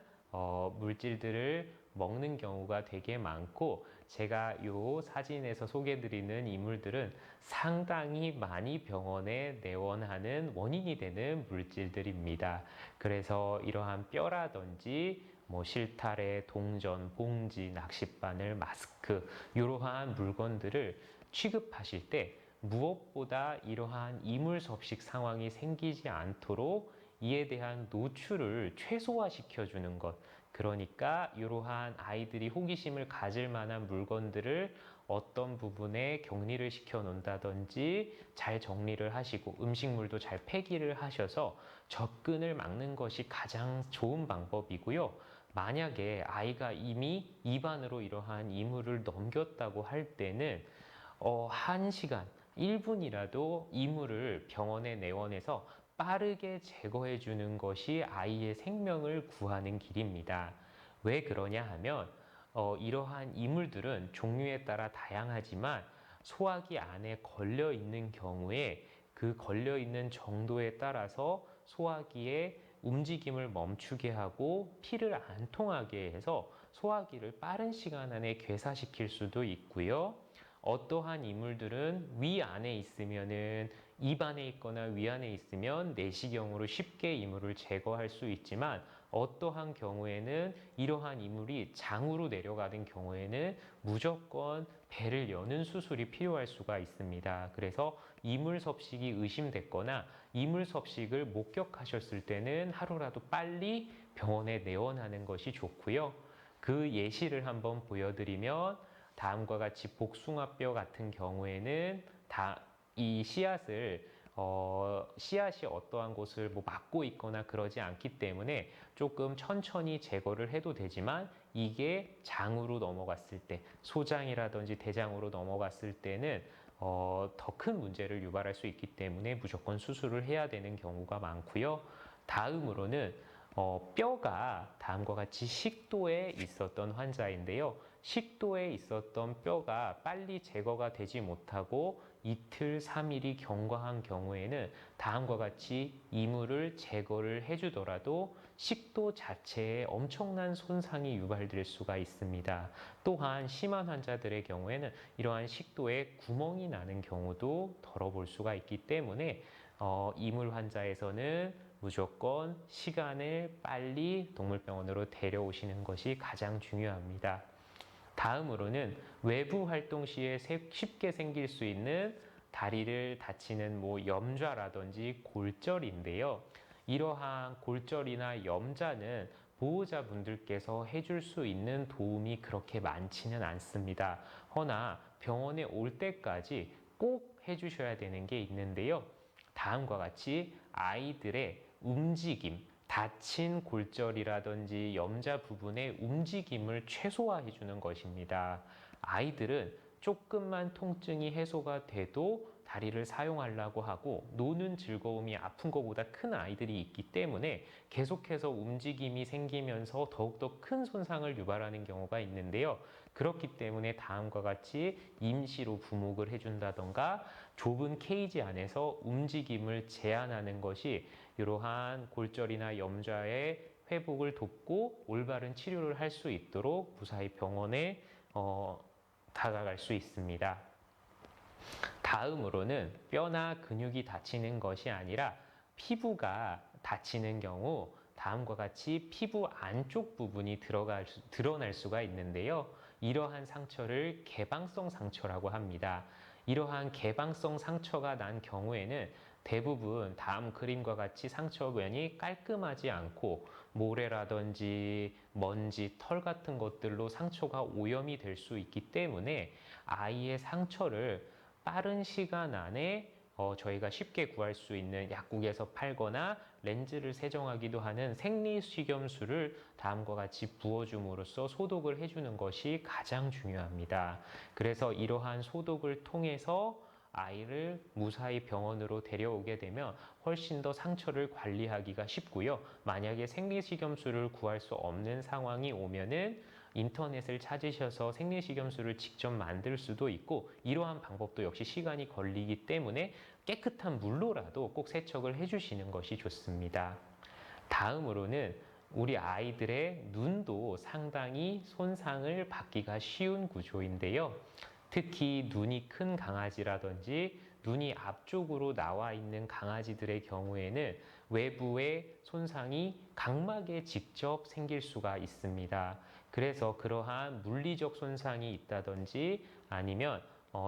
물질들을 먹는 경우가 되게 많고 제가 이 사진에서 소개드리는 이물들은 상당히 많이 병원에 내원하는 원인이 되는 물질들입니다. 그래서 이러한 뼈라든지 뭐 실타래, 동전, 봉지, 낚싯바늘, 마스크 이러한 물건들을 취급하실 때 무엇보다 이러한 이물섭식 상황이 생기지 않도록 이에 대한 노출을 최소화시켜 주는 것. 그러니까 이러한 아이들이 호기심을 가질 만한 물건들을 어떤 부분에 격리를 시켜 놓는다든지 잘 정리를 하시고 음식물도 잘 폐기를 하셔서 접근을 막는 것이 가장 좋은 방법이고요. 만약에 아이가 이미 입안으로 이러한 이물을 넘겼다고 할 때는 1시간, 1분이라도 이물을 병원에 내원해서 빠르게 제거해 주는 것이 아이의 생명을 구하는 길입니다. 왜 그러냐 하면 이러한 이물들은 종류에 따라 다양하지만 소화기 안에 걸려 있는 경우에 그 걸려 있는 정도에 따라서 소화기의 움직임을 멈추게 하고 피를 안 통하게 해서 소화기를 빠른 시간 안에 괴사시킬 수도 있고요. 어떠한 이물들은 위 안에 있으면은 입 안에 있거나 위 안에 있으면 내시경으로 쉽게 이물을 제거할 수 있지만 어떠한 경우에는 이러한 이물이 장으로 내려가는 경우에는 무조건 배를 여는 수술이 필요할 수가 있습니다. 그래서 이물 섭식이 의심됐거나 이물 섭식을 목격하셨을 때는 하루라도 빨리 병원에 내원하는 것이 좋고요. 그 예시를 한번 보여드리면 다음과 같이 복숭아뼈 같은 경우에는 이 씨앗이 어떠한 곳을 뭐 막고 있거나 그러지 않기 때문에 조금 천천히 제거를 해도 되지만 이게 장으로 넘어갔을 때 소장이라든지 대장으로 넘어갔을 때는 더 큰 문제를 유발할 수 있기 때문에 무조건 수술을 해야 되는 경우가 많고요. 다음으로는 뼈가 다음과 같이 식도에 있었던 환자인데요. 식도에 있었던 뼈가 빨리 제거가 되지 못하고 이틀, 3일이 경과한 경우에는 다음과 같이 이물을 제거를 해주더라도 식도 자체에 엄청난 손상이 유발될 수가 있습니다. 또한 심한 환자들의 경우에는 이러한 식도에 구멍이 나는 경우도 덜어볼 수가 있기 때문에 이물 환자에서는 무조건 시간을 빨리 동물병원으로 데려오시는 것이 가장 중요합니다. 다음으로는 외부 활동 시에 쉽게 생길 수 있는 다리를 다치는 염좌라든지 골절인데요. 이러한 골절이나 염좌는 보호자분들께서 해줄 수 있는 도움이 그렇게 많지는 않습니다. 허나 병원에 올 때까지 꼭 해주셔야 되는 게 있는데요. 다음과 같이 아이들의 움직임, 다친 골절이라든지 염좌 부분의 움직임을 최소화해 주는 것입니다. 아이들은 조금만 통증이 해소가 돼도 다리를 사용하려고 하고 노는 즐거움이 아픈 것보다 큰 아이들이 있기 때문에 계속해서 움직임이 생기면서 더욱더 큰 손상을 유발하는 경우가 있는데요. 그렇기 때문에 다음과 같이 임시로 부목을 해준다던가 좁은 케이지 안에서 움직임을 제한하는 것이 이러한 골절이나 염좌의 회복을 돕고 올바른 치료를 할 수 있도록 무사히 병원에 다가갈 수 있습니다. 다음으로는 뼈나 근육이 다치는 것이 아니라 피부가 다치는 경우 다음과 같이 피부 안쪽 부분이 드러날 수가 있는데요. 이러한 상처를 개방성 상처라고 합니다. 이러한 개방성 상처가 난 경우에는 대부분 다음 그림과 같이 상처면이 깔끔하지 않고 모래라든지 먼지, 털 같은 것들로 상처가 오염이 될 수 있기 때문에 아이의 상처를 빠른 시간 안에 저희가 쉽게 구할 수 있는 약국에서 팔거나 렌즈를 세정하기도 하는 생리식염수를 다음과 같이 부어줌으로써 소독을 해주는 것이 가장 중요합니다. 그래서 이러한 소독을 통해서 아이를 무사히 병원으로 데려오게 되면 훨씬 더 상처를 관리하기가 쉽고요. 만약에 생리식염수를 구할 수 없는 상황이 오면은 인터넷을 찾으셔서 생리식염수를 직접 만들 수도 있고, 이러한 방법도 역시 시간이 걸리기 때문에 깨끗한 물로라도 꼭 세척을 해주시는 것이 좋습니다. 다음으로는 우리 아이들의 눈도 상당히 손상을 받기가 쉬운 구조인데요. 특히 눈이 큰 강아지라든지 눈이 앞쪽으로 나와 있는 강아지들의 경우에는 외부의 손상이 각막에 직접 생길 수가 있습니다. 그래서 그러한 물리적 손상이 있다든지 아니면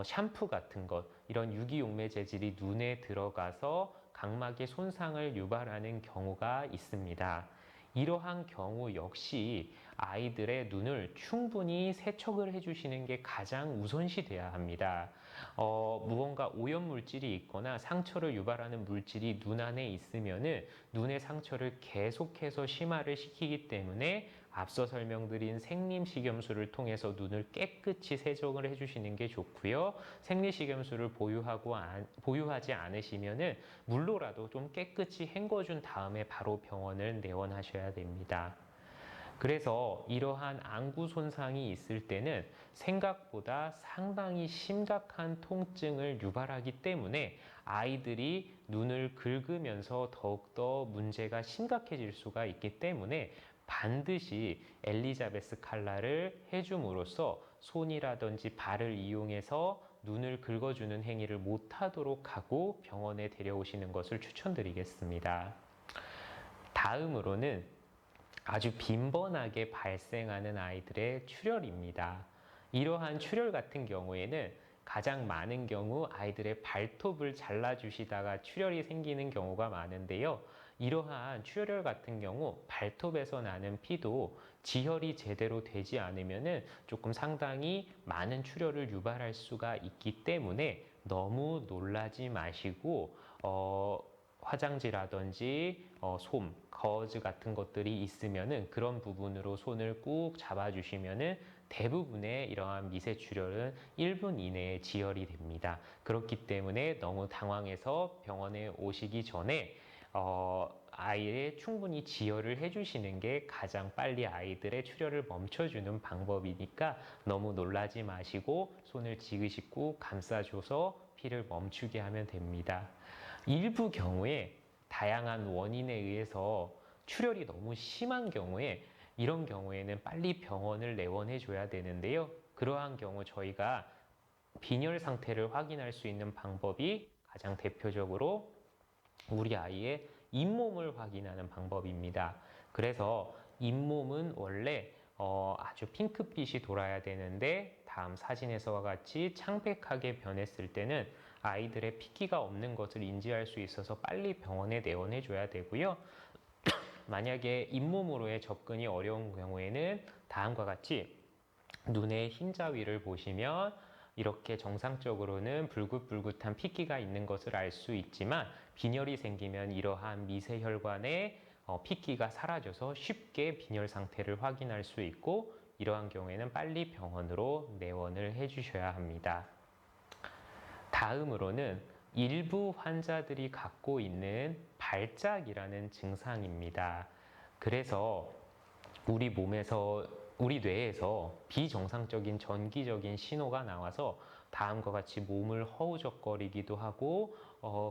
샴푸 같은 것, 이런 유기용매 재질이 눈에 들어가서 각막에 손상을 유발하는 경우가 있습니다. 이러한 경우 역시 아이들의 눈을 충분히 세척을 해주시는 게 가장 우선시 돼야 합니다. 무언가 오염 물질이 있거나 상처를 유발하는 물질이 눈 안에 있으면은 눈의 상처를 계속해서 심화를 시키기 때문에 앞서 설명드린 생림식염수를 통해서 눈을 깨끗이 세정을 해주시는 게 좋고요. 생리식염수를 보유하지 않으시면은 물로라도 좀 깨끗이 헹궈준 다음에 바로 병원을 내원하셔야 됩니다. 그래서 이러한 안구 손상이 있을 때는 생각보다 상당히 심각한 통증을 유발하기 때문에 아이들이 눈을 긁으면서 더욱더 문제가 심각해질 수가 있기 때문에 반드시 엘리자베스 칼라를 해줌으로써 손이라든지 발을 이용해서 눈을 긁어주는 행위를 못하도록 하고 병원에 데려오시는 것을 추천드리겠습니다. 다음으로는 아주 빈번하게 발생하는 아이들의 출혈입니다. 이러한 출혈 같은 경우에는 가장 많은 경우 아이들의 발톱을 잘라주시다가 출혈이 생기는 경우가 많은데요. 이러한 출혈 같은 경우 발톱에서 나는 피도 지혈이 제대로 되지 않으면 조금 상당히 많은 출혈을 유발할 수가 있기 때문에 너무 놀라지 마시고 화장지라든지 솜, 거즈 같은 것들이 있으면은 그런 부분으로 손을 꾹 잡아주시면은 대부분의 이러한 미세 출혈은 1분 이내에 지혈이 됩니다. 그렇기 때문에 너무 당황해서 병원에 오시기 전에 아이의 충분히 지혈을 해주시는 게 가장 빨리 아이들의 출혈을 멈춰주는 방법이니까 너무 놀라지 마시고 손을 지그시 감싸줘서 피를 멈추게 하면 됩니다. 일부 경우에 다양한 원인에 의해서 출혈이 너무 심한 경우에 이런 경우에는 빨리 병원을 내원해 줘야 되는데요. 그러한 경우 저희가 빈혈 상태를 확인할 수 있는 방법이 가장 대표적으로 우리 아이의 잇몸을 확인하는 방법입니다. 그래서 잇몸은 원래 아주 핑크빛이 돌아야 되는데 다음 사진에서와 같이 창백하게 변했을 때는 아이들의 핏기가 없는 것을 인지할 수 있어서 빨리 병원에 내원해 줘야 되고요. 만약에 잇몸으로의 접근이 어려운 경우에는 다음과 같이 눈의 흰자위를 보시면 이렇게 정상적으로는 불긋불긋한 핏기가 있는 것을 알 수 있지만 빈혈이 생기면 이러한 미세혈관의 핏기가 사라져서 쉽게 빈혈 상태를 확인할 수 있고 이러한 경우에는 빨리 병원으로 내원을 해주셔야 합니다. 다음으로는 일부 환자들이 갖고 있는 발작이라는 증상입니다. 그래서 우리 뇌에서 비정상적인 전기적인 신호가 나와서 다음과 같이 몸을 허우적거리기도 하고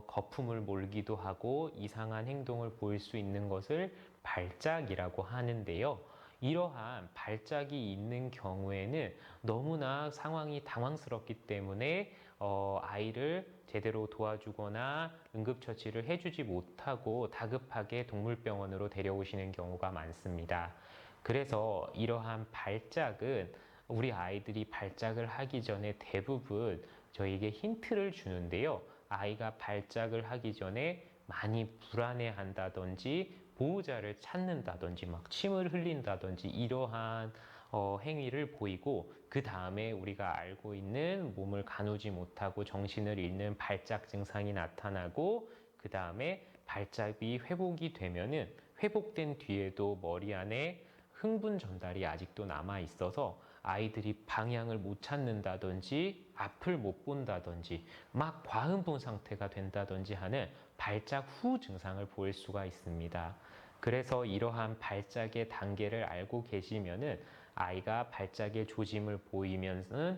거품을 몰기도 하고 이상한 행동을 보일 수 있는 것을 발작이라고 하는데요. 이러한 발작이 있는 경우에는 너무나 상황이 당황스럽기 때문에 아이를 제대로 도와주거나 응급처치를 해주지 못하고 다급하게 동물병원으로 데려오시는 경우가 많습니다. 그래서 이러한 발작은 우리 아이들이 발작을 하기 전에 대부분 저에게 힌트를 주는데요. 아이가 발작을 하기 전에 많이 불안해한다든지 보호자를 찾는다든지 막 침을 흘린다든지 이러한 행위를 보이고 그 다음에 우리가 알고 있는 몸을 가누지 못하고 정신을 잃는 발작 증상이 나타나고 그 다음에 발작이 회복이 되면은 회복된 뒤에도 머리 안에 흥분 전달이 아직도 남아 있어서 아이들이 방향을 못 찾는다든지 앞을 못 본다든지 막 과흥분 상태가 된다든지 하는 발작 후 증상을 보일 수가 있습니다. 그래서 이러한 발작의 단계를 알고 계시면은 아이가 발작의 조짐을 보이면은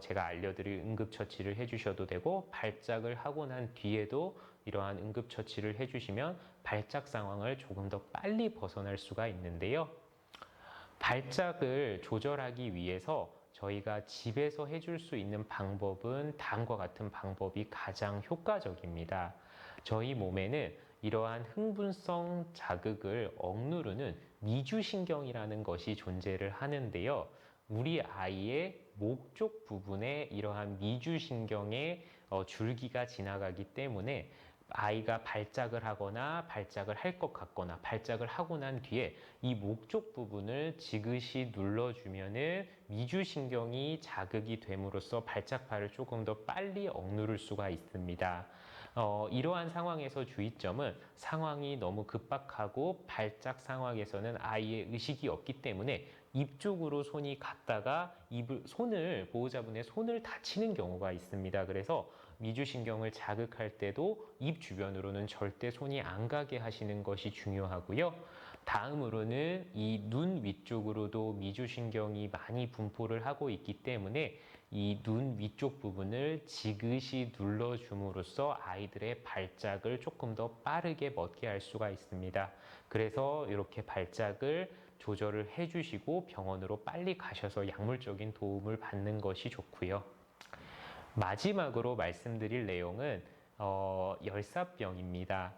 제가 알려드릴 응급처치를 해주셔도 되고 발작을 하고 난 뒤에도 이러한 응급처치를 해주시면 발작 상황을 조금 더 빨리 벗어날 수가 있는데요. 발작을 조절하기 위해서 저희가 집에서 해줄 수 있는 방법은 다음과 같은 방법이 가장 효과적입니다. 저희 몸에는 이러한 흥분성 자극을 억누르는 미주신경이라는 것이 존재를 하는데요. 우리 아이의 목 쪽 부분에 이러한 미주신경의 줄기가 지나가기 때문에 아이가 발작을 하거나 발작을 할 것 같거나 발작을 하고 난 뒤에 이 목 쪽 부분을 지그시 눌러주면은 미주신경이 자극이 됨으로써 발작파를 조금 더 빨리 억누를 수가 있습니다. 이러한 상황에서 주의점은 상황이 너무 급박하고 발작 상황에서는 아이의 의식이 없기 때문에 입 쪽으로 손이 갔다가 손을 보호자분의 손을 다치는 경우가 있습니다. 그래서 미주신경을 자극할 때도 입 주변으로는 절대 손이 안 가게 하시는 것이 중요하고요. 다음으로는 이 눈 위쪽으로도 미주신경이 많이 분포를 하고 있기 때문에 이 눈 위쪽 부분을 지그시 눌러줌으로써 아이들의 발작을 조금 더 빠르게 멎게 할 수가 있습니다. 그래서 이렇게 발작을 조절을 해주시고 병원으로 빨리 가셔서 약물적인 도움을 받는 것이 좋고요. 마지막으로 말씀드릴 내용은 열사병입니다.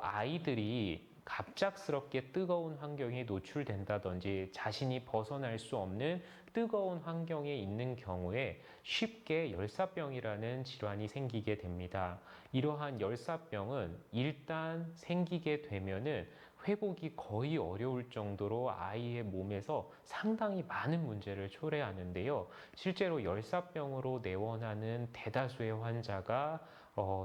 아이들이 갑작스럽게 뜨거운 환경에 노출된다든지 자신이 벗어날 수 없는 뜨거운 환경에 있는 경우에 쉽게 열사병이라는 질환이 생기게 됩니다. 이러한 열사병은 일단 생기게 되면은 회복이 거의 어려울 정도로 아이의 몸에서 상당히 많은 문제를 초래하는데요. 실제로 열사병으로 내원하는 대다수의 환자가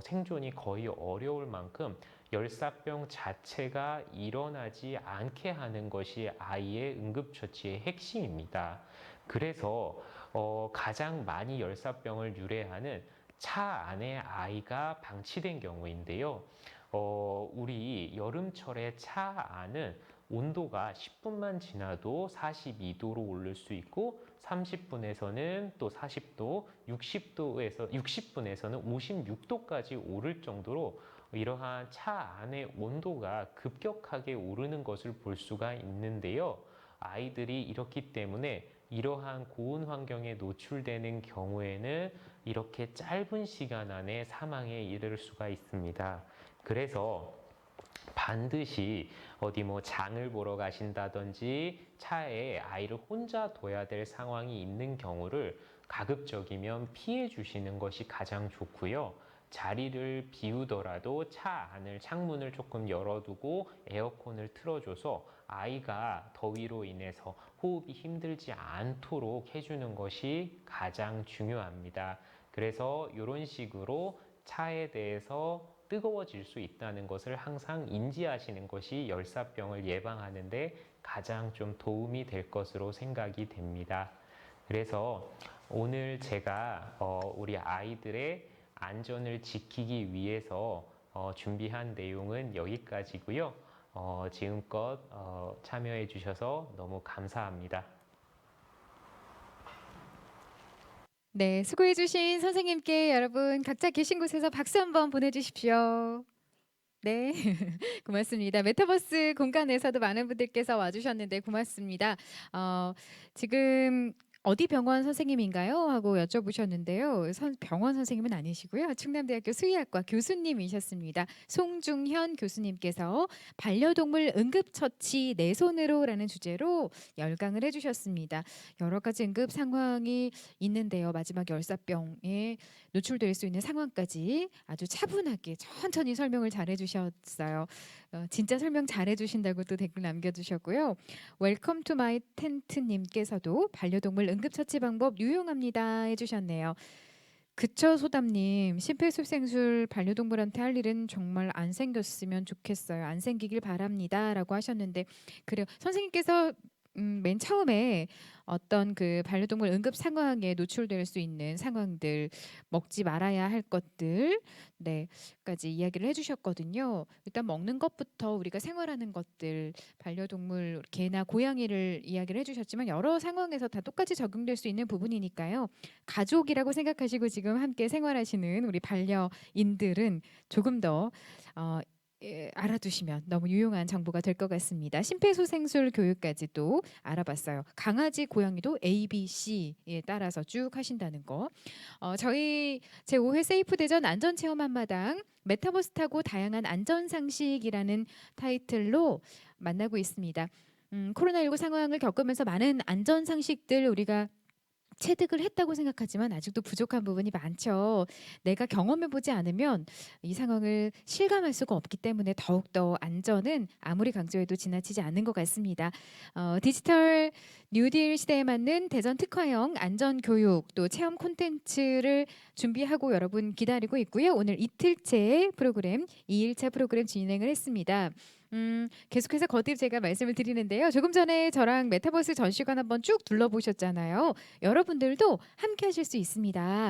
생존이 거의 어려울 만큼 열사병 자체가 일어나지 않게 하는 것이 아이의 응급처치의 핵심입니다. 그래서 가장 많이 열사병을 유래하는 차 안에 아이가 방치된 경우인데요. 우리 여름철에 차 안은 온도가 10분만 지나도 42도로 오를 수 있고 30분에서는 또 40도, 60분에서는 56도까지 오를 정도로 이러한 차 안의 온도가 급격하게 오르는 것을 볼 수가 있는데요. 아이들이 이렇기 때문에 이러한 고온 환경에 노출되는 경우에는 이렇게 짧은 시간 안에 사망에 이를 수가 있습니다. 그래서 반드시 어디 장을 보러 가신다든지 차에 아이를 혼자 둬야 될 상황이 있는 경우를 가급적이면 피해 주시는 것이 가장 좋고요. 자리를 비우더라도 차 안을 창문을 조금 열어두고 에어컨을 틀어줘서 아이가 더위로 인해서 호흡이 힘들지 않도록 해주는 것이 가장 중요합니다. 그래서 이런 식으로 차에 대해서 뜨거워질 수 있다는 것을 항상 인지하시는 것이 열사병을 예방하는 데 가장 좀 도움이 될 것으로 생각이 됩니다. 그래서 오늘 제가 우리 아이들의 안전을 지키기 위해서 준비한 내용은 여기까지고요. 지금껏 참여해 주셔서 너무 감사합니다. 네, 수고해주신 선생님께 여러분 각자 계신 곳에서 박수 한번 보내주십시오. 네, 고맙습니다. 메타버스 공간에서도 많은 분들께서 와주셨는데 고맙습니다. 지금 어디 병원 선생님인가요? 하고 여쭤보셨는데요. 병원 선생님은 아니시고요. 충남대학교 수의학과 교수님이셨습니다. 송중현 교수님께서 반려동물 응급처치 내 손으로라는 주제로 열강을 해주셨습니다. 여러 가지 응급 상황이 있는데요. 마지막 열사병에 노출될 수 있는 상황까지 아주 차분하게 천천히 설명을 잘해주셨어요. 진짜 설명 잘해주신다고 또 댓글 남겨주셨고요. 웰컴 투 마이 텐트님께서도 반려동물 응급처치 방법 유용합니다 해주셨네요. 그쵸 소담님, 심폐소생술 반려동물한테 할 일은 정말 안 생겼으면 좋겠어요. 안 생기길 바랍니다라고 하셨는데 그래요. 선생님께서 맨 처음에 어떤 그 반려동물 응급 상황에 노출될 수 있는 상황들, 먹지 말아야 할 것들, 네까지 이야기를 해주셨거든요. 일단 먹는 것부터 우리가 생활하는 것들, 반려동물 개나 고양이를 이야기를 해주셨지만 여러 상황에서 다 똑같이 적용될 수 있는 부분이니까요. 가족이라고 생각하시고 지금 함께 생활하시는 우리 반려인들은 조금 더 알아두시면 너무 유용한 정보가 될 것 같습니다. 심폐소생술 교육까지도 알아봤어요. 강아지, 고양이도 A, B, C에 따라서 쭉 하신다는 거. 저희 제5회 세이프 대전 안전체험 한마당 메타버스 타고 다양한 안전상식이라는 타이틀로 만나고 있습니다. 코로나19 상황을 겪으면서 많은 안전상식들 우리가 체득을 했다고 생각하지만 아직도 부족한 부분이 많죠. 내가 경험해보지 않으면 이 상황을 실감할 수가 없기 때문에 더욱더 안전은 아무리 강조해도 지나치지 않는 것 같습니다. 디지털 뉴딜 시대에 맞는 대전 특화형 안전교육 또 체험 콘텐츠를 준비하고 여러분 기다리고 있고요. 오늘 이틀째 프로그램 2일차 프로그램 진행을 했습니다. 계속해서 거듭 제가 말씀을 드리는데요. 조금 전에 저랑 메타버스 전시관 한번 쭉 둘러보셨잖아요. 여러분들도 함께 하실 수 있습니다.